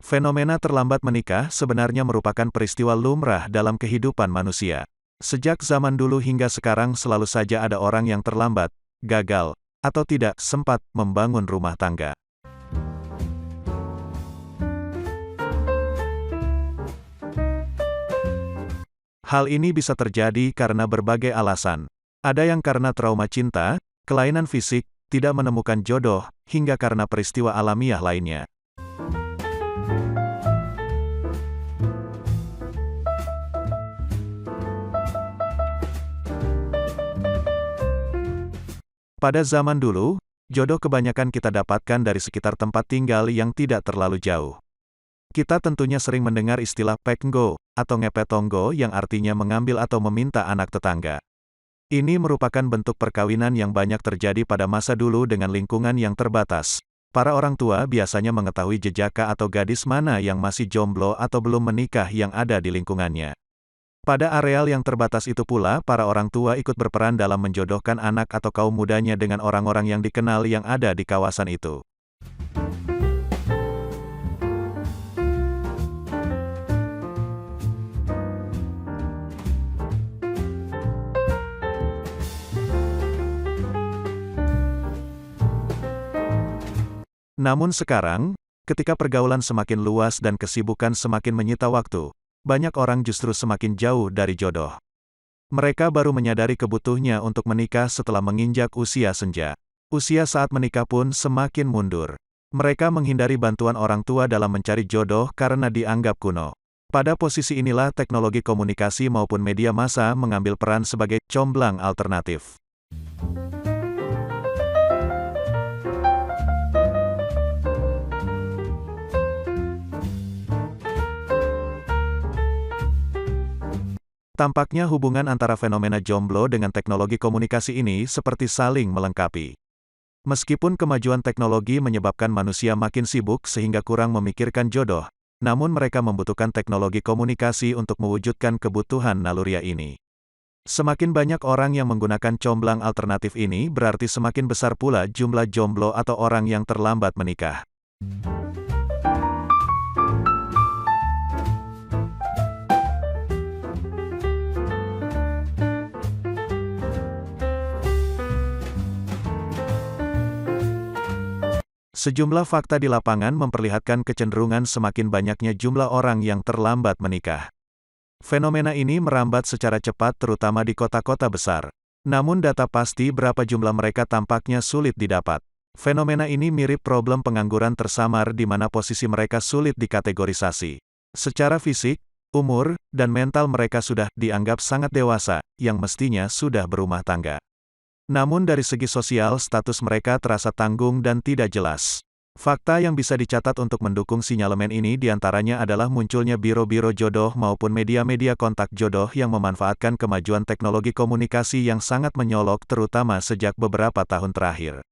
Fenomena terlambat menikah sebenarnya merupakan peristiwa lumrah dalam kehidupan manusia. Sejak zaman dulu hingga sekarang selalu saja ada orang yang terlambat, gagal, atau tidak sempat membangun rumah tangga. Hal ini bisa terjadi karena berbagai alasan. Ada yang karena trauma cinta, kelainan fisik, tidak menemukan jodoh, hingga karena peristiwa alamiah lainnya. Pada zaman dulu, jodoh kebanyakan kita dapatkan dari sekitar tempat tinggal yang tidak terlalu jauh. Kita tentunya sering mendengar istilah peknggo, atau ngepetonggo yang artinya mengambil atau meminta anak tetangga. Ini merupakan bentuk perkawinan yang banyak terjadi pada masa dulu dengan lingkungan yang terbatas. Para orang tua biasanya mengetahui jejaka atau gadis mana yang masih jomblo atau belum menikah yang ada di lingkungannya. Pada areal yang terbatas itu pula, para orang tua ikut berperan dalam menjodohkan anak atau kaum mudanya dengan orang-orang yang dikenal yang ada di kawasan itu. Namun sekarang, ketika pergaulan semakin luas dan kesibukan semakin menyita waktu, banyak orang justru semakin jauh dari jodoh. Mereka baru menyadari kebutuhannya untuk menikah setelah menginjak usia senja. Usia saat menikah pun semakin mundur. Mereka menghindari bantuan orang tua dalam mencari jodoh karena dianggap kuno. Pada posisi inilah teknologi komunikasi maupun media massa mengambil peran sebagai comblang alternatif. Tampaknya hubungan antara fenomena jomblo dengan teknologi komunikasi ini seperti saling melengkapi. Meskipun kemajuan teknologi menyebabkan manusia makin sibuk sehingga kurang memikirkan jodoh, namun mereka membutuhkan teknologi komunikasi untuk mewujudkan kebutuhan naluriah ini. Semakin banyak orang yang menggunakan comblang alternatif ini berarti semakin besar pula jumlah jomblo atau orang yang terlambat menikah. Sejumlah fakta di lapangan memperlihatkan kecenderungan semakin banyaknya jumlah orang yang terlambat menikah. Fenomena ini merambat secara cepat terutama di kota-kota besar. Namun data pasti berapa jumlah mereka tampaknya sulit didapat. Fenomena ini mirip problem pengangguran tersamar di mana posisi mereka sulit dikategorisasi. Secara fisik, umur, dan mental mereka sudah dianggap sangat dewasa, yang mestinya sudah berumah tangga. Namun dari segi sosial status mereka terasa tanggung dan tidak jelas. Fakta yang bisa dicatat untuk mendukung sinyalemen ini diantaranya adalah munculnya biro-biro jodoh maupun media-media kontak jodoh yang memanfaatkan kemajuan teknologi komunikasi yang sangat menyolok terutama sejak beberapa tahun terakhir.